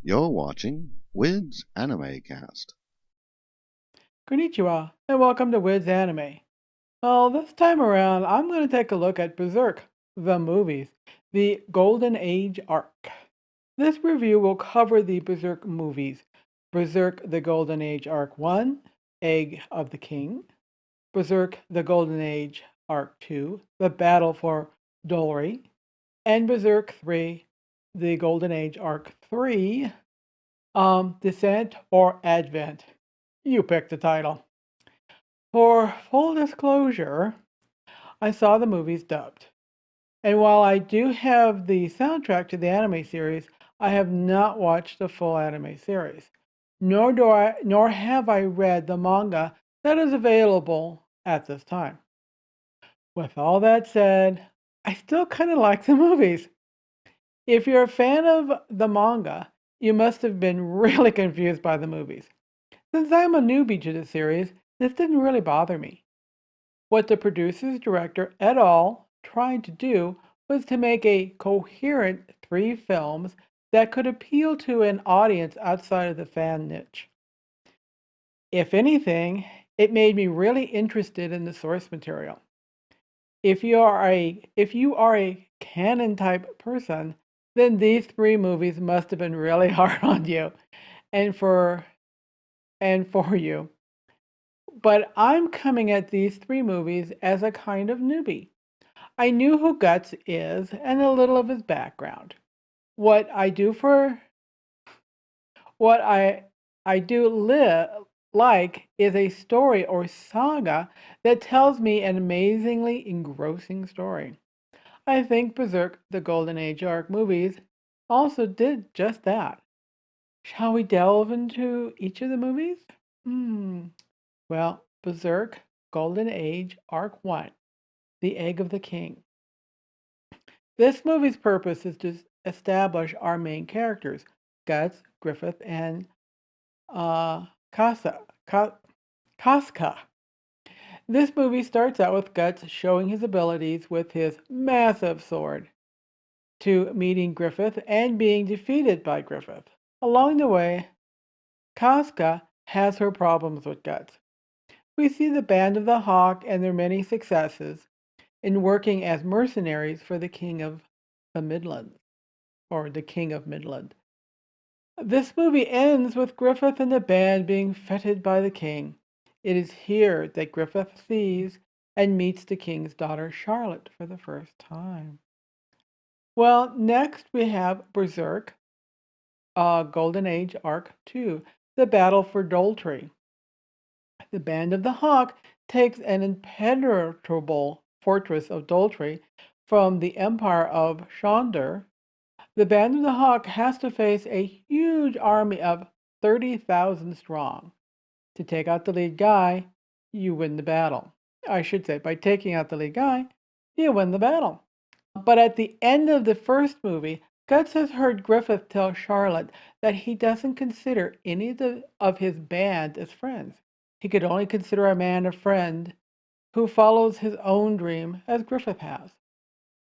You're watching Wid's Anime Cast. Konnichiwa, and welcome to Wiz Anime. Well, this time around, I'm going to take a look at Berserk, the movies, the Golden Age arc. This review will cover the Berserk movies, Berserk the Golden Age Arc 1, Egg of the King, Berserk the Golden Age Arc 2, The Battle for Doldrey, and Berserk 3, the Golden Age Arc 3, Descent or Advent. You pick the title. For full disclosure, I saw the movies dubbed. And while I do have the soundtrack to the anime series, I have not watched the full anime series. Nor have I read the manga that is available at this time. With all that said, I still kind of like the movies. If you're a fan of the manga, you must have been really confused by the movies. Since I'm a newbie to the series, this didn't really bother me. What the producers, director et al. Tried to do was to make a coherent 3 films that could appeal to an audience outside of the fan niche. If anything, it made me really interested in the source material. If you are a canon type person, then these 3 movies must have been really hard on you and for you. But I'm coming at these 3 movies as a kind of newbie. I knew who Guts is and a little of his background. What I do for what I do like is a story or saga that tells me an amazingly engrossing story. I think Berserk the Golden Age arc movies also did just that. Shall we delve into each of the movies? Hmm. Well, Berserk Golden Age Arc 1, The Egg of the King. This movie's purpose is to establish our main characters, Guts, Griffith, and Casa, Casca. This movie starts out with Guts showing his abilities with his massive sword, to meeting Griffith and being defeated by Griffith. Along the way, Casca has her problems with Guts. We see the Band of the Hawk and their many successes in working as mercenaries for the King of the Midlands, or the King of Midland. This movie ends with Griffith and the band being feted by the king. It is here that Griffith sees and meets the king's daughter Charlotte for the first time. Well, next we have Berserk, Golden Age Arc 2, The Battle for Doldrey. The Band of the Hawk takes an impenetrable fortress of Doldrey from the Empire of Shondar. The Band of the Hawk has to face a huge army of 30,000 strong. To take out the lead guy, you win the battle. I should say, by taking out the lead guy, you win the battle. But at the end of the first movie, Guts has heard Griffith tell Charlotte that he doesn't consider any of his band as friends. He could only consider a man a friend who follows his own dream as Griffith has.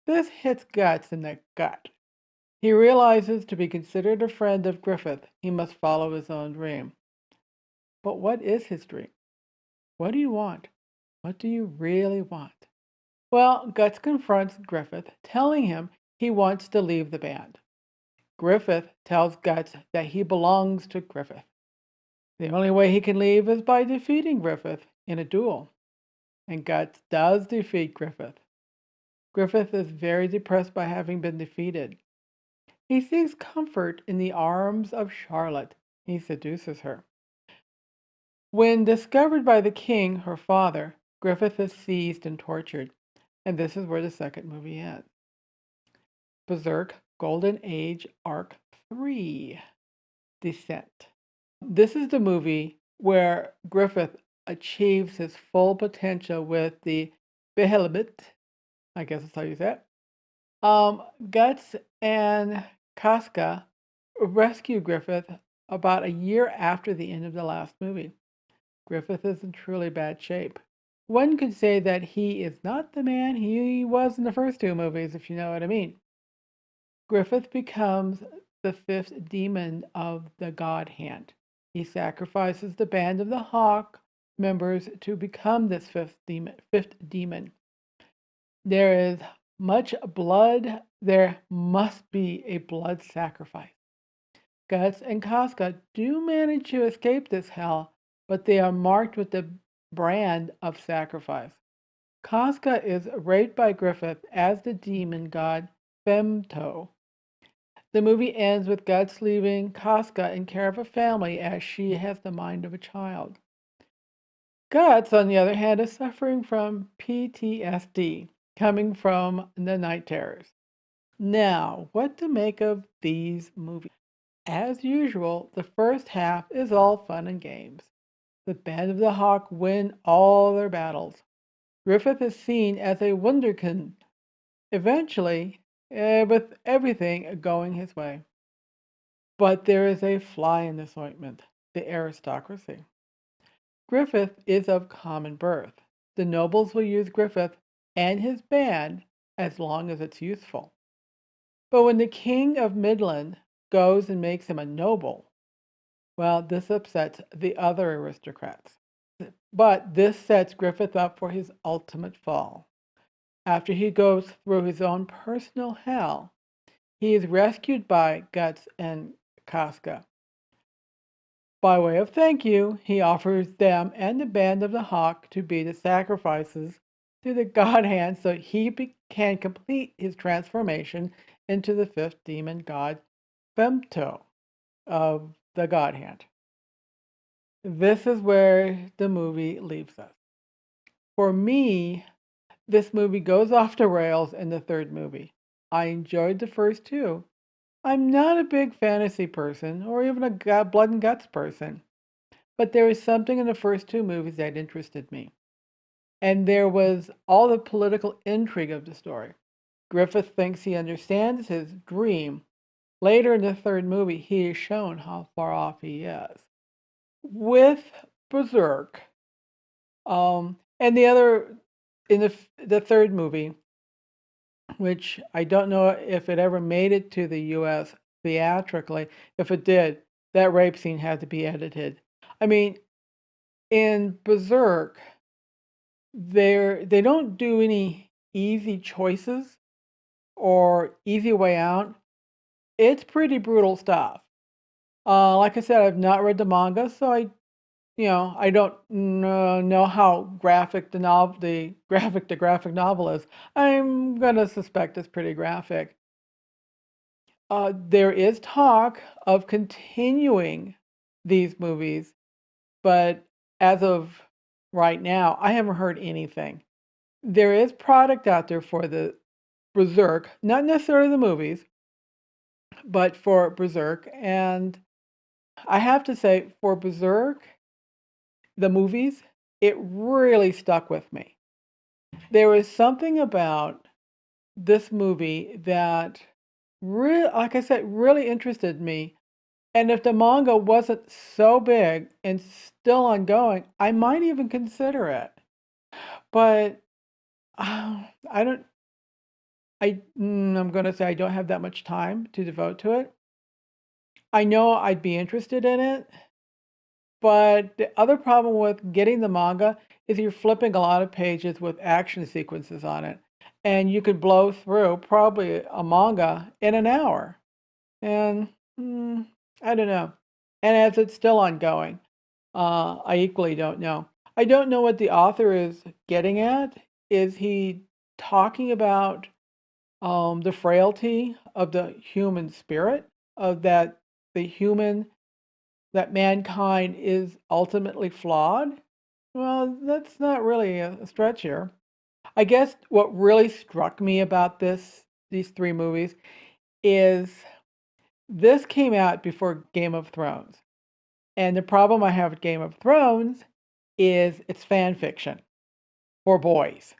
This hits Guts in the gut. He realizes to be considered a friend of Griffith, he must follow his own dream. But what is his dream? What do you want? What do you really want? Well, Guts confronts Griffith, telling him he wants to leave the band. Griffith tells Guts that he belongs to Griffith. The only way he can leave is by defeating Griffith in a duel. And Guts does defeat Griffith. Griffith is very depressed by having been defeated. He seeks comfort in the arms of Charlotte. He seduces her. When discovered by the king, her father, Griffith is seized and tortured. And this is where the second movie ends. Berserk Golden Age Arc 3, Descent. This is the movie where Griffith achieves his full potential with the Behelit. I guess that's how you say it. Guts and Casca rescue Griffith about a year after the end of the last movie. Griffith is in truly bad shape. One could say that he is not the man he was in the first 2 movies, if you know what I mean. Griffith becomes the fifth demon of the God Hand. He sacrifices the band of the Hawk members to become this fifth demon. There is much blood. There must be a blood sacrifice. Guts and Casca do manage to escape this hell, but they are marked with the brand of sacrifice. Casca is raped by Griffith as the demon god Femto. The movie ends with Guts leaving Casca in care of a family as she has the mind of a child. Guts, on the other hand, is suffering from PTSD coming from the night terrors. Now, what to make of these movies? As usual, the first half is all fun and games. The Band of the Hawk win all their battles. Griffith is seen as a wunderkind, eventually, with everything going his way. But there is a fly in this ointment, the aristocracy. Griffith is of common birth. The nobles will use Griffith and his band as long as it's useful. But when the king of Midland goes and makes him a noble, well, this upsets the other aristocrats. But this sets Griffith up for his ultimate fall. After he goes through his own personal hell, he is rescued by Guts and Casca. By way of thank you, he offers them and the Band of the Hawk to be the sacrifices to the God Hand so he can complete his transformation into the fifth demon god, Femto, of the God Hand. This is where the movie leaves us. For me, this movie goes off the rails in the third movie. I enjoyed the first two. I'm not a big fantasy person or even a blood and guts person, but there was something in the first two movies that interested me. And there was all the political intrigue of the story. Griffith thinks he understands his dream. Later in the third movie, he is shown how far off he is. With Berserk, and the other, in the third movie, which I don't know if it ever made it to the US theatrically. If it did, that rape scene had to be edited. I mean, in Berserk, they don't do any easy choices or easy way out. It's pretty brutal stuff. Like I said, I've not read the manga, so I don't know how graphic the graphic novel is. I'm gonna suspect it's pretty graphic. There is talk of continuing these movies, but as of right now, I haven't heard anything. There is product out there for the Berserk, not necessarily the movies, but for Berserk. And I have to say, for Berserk, the movies, it really stuck with me. There was something about this movie that like I said, really interested me. And if the manga wasn't so big and still ongoing, I might even consider it. But I don't. I'm going to say I don't have that much time to devote to it. I know I'd be interested in it, but the other problem with getting the manga is you're flipping a lot of pages with action sequences on it, and you could blow through probably a manga in an hour. And I don't know. And as it's still ongoing, I equally don't know. I don't know what the author is getting at. Is he talking about the frailty of the human spirit, of that that mankind is ultimately flawed? Well, that's not really a stretch here. I guess what really struck me about these three movies is this came out before Game of Thrones. And the problem I have with Game of Thrones is it's fan fiction for boys.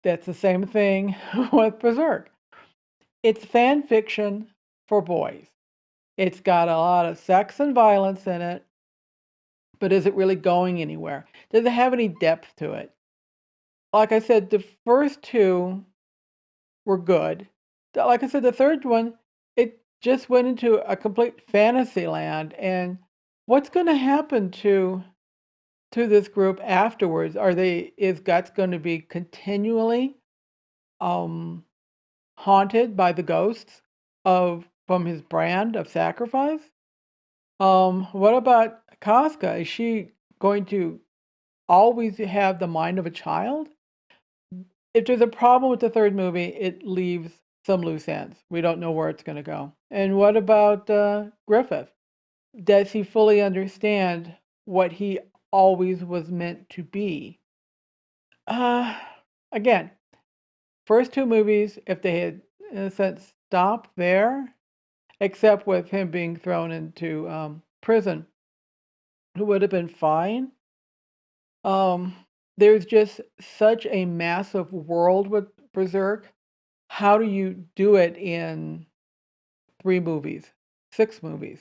That's the same thing with Berserk. It's fan fiction for boys. It's got a lot of sex and violence in it, but is it really going anywhere? Does it have any depth to it? Like I said, the first two were good. Like I said, the third one, just went into a complete fantasy land. And what's going to happen to this group afterwards? Is Guts going to be continually um, haunted by the ghosts of from his brand of sacrifice? What about Casca? Is she going to always have the mind of a child? If there's a problem with the third movie, it leaves some loose ends. We don't know where it's going to go. And what about Griffith? Does he fully understand what he always was meant to be? Uh, Again, first two movies, if they had, in a sense, stopped there, except with him being thrown into prison, it would have been fine. Um, there's just such a massive world with Berserk. How do you do it in 3 movies, 6 movies?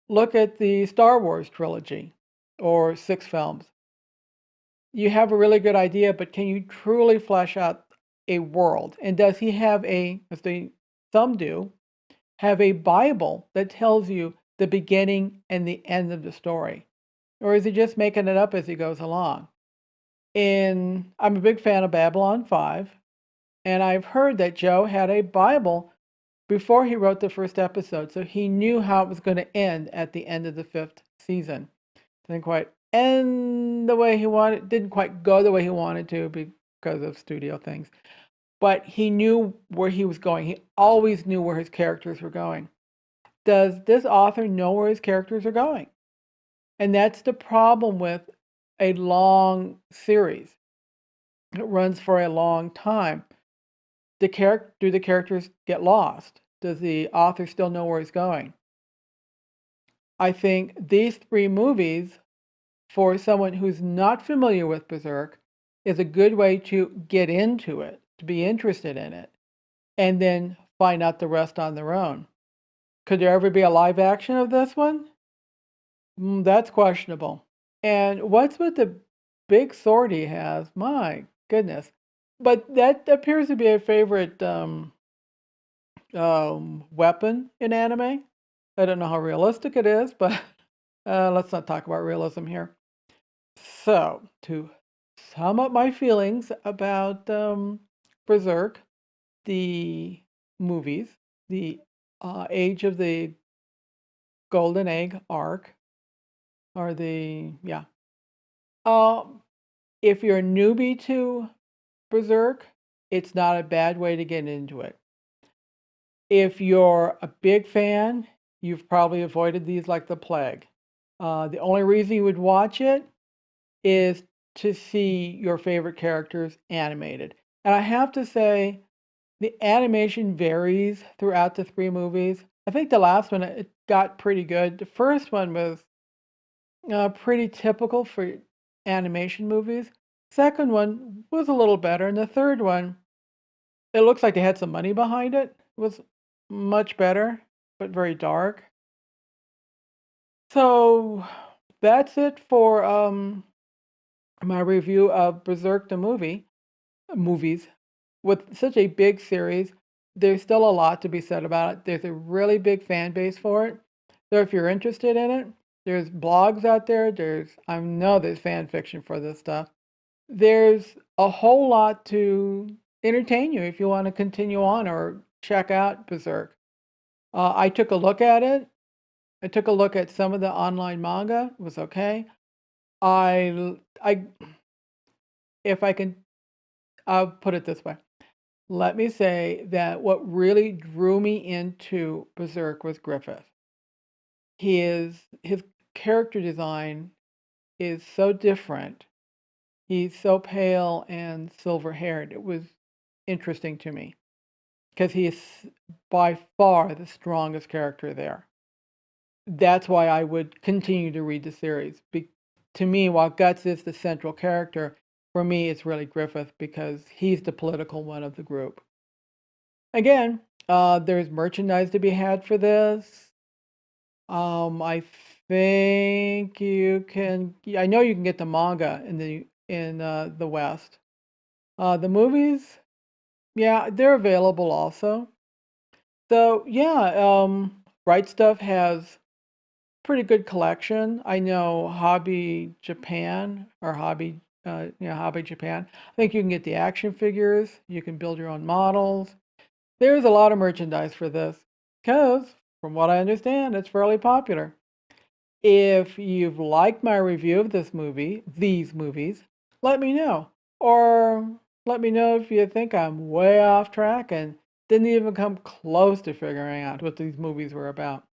Look at the Star Wars trilogy or 6 films. You have a really good idea, but can you truly flesh out a world? And does he have some do, have a Bible that tells you the beginning and the end of the story? Or is he just making it up as he goes along? And I'm a big fan of Babylon 5, and I've heard that Joe had a Bible before he wrote the first episode, so he knew how it was going to end at the end of the 5th season. Didn't quite end the way he wanted, didn't quite go the way he wanted to because of studio things. But he knew where he was going. He always knew where his characters were going. Does this author know where his characters are going? And that's the problem with a long series. It runs for a long time. Do the characters get lost? Does the author still know where he's going? I think these 3 movies, for someone who's not familiar with Berserk, is a good way to get into it, to be interested in it, and then find out the rest on their own. Could there ever be a live action of this one? That's questionable. And what's with the big sword he has? My goodness. But that appears to be a favorite weapon in anime. I don't know how realistic it is, but let's not talk about realism here. So, to sum up my feelings about Berserk, the movies, the Age of the Golden Egg arc, or yeah. Um, if you're a newbie to Berserk, it's not a bad way to get into it. If you're a big fan, you've probably avoided these like the plague. The only reason you would watch it is to see your favorite characters animated. And I have to say, the animation varies throughout the 3 movies. I think the last one, it got pretty good. The first one was pretty typical for animation movies. Second one was a little better. And the third one, it looks like they had some money behind it. It was much better, but very dark. So that's it for my review of Berserk the movies. With such a big series, there's still a lot to be said about it. There's a really big fan base for it. So if you're interested in it, there's blogs out there. I know there's fan fiction for this stuff. There's a whole lot to entertain you if you want to continue on or check out Berserk. I took a look at it. I took a look at some of the online manga. It was okay. I, if I can, I'll put it this way. Let me say that what really drew me into Berserk was Griffith. His character design is so different. He's so pale and silver-haired. It was interesting to me because he is by far the strongest character there. That's why I would continue to read the series. To me, while Guts is the central character, for me it's really Griffith because he's the political one of the group. Again, there's merchandise to be had for this. I think you can. I know you can get the manga in the West. The movies, yeah, they're available also. So yeah, Right Stuff has pretty good collection. I know Hobby Japan or Hobby Japan. I think you can get the action figures. You can build your own models. There's a lot of merchandise for this because, from what I understand, it's fairly popular. If you've liked my review of these movies, let me know. Or let me know if you think I'm way off track and didn't even come close to figuring out what these movies were about.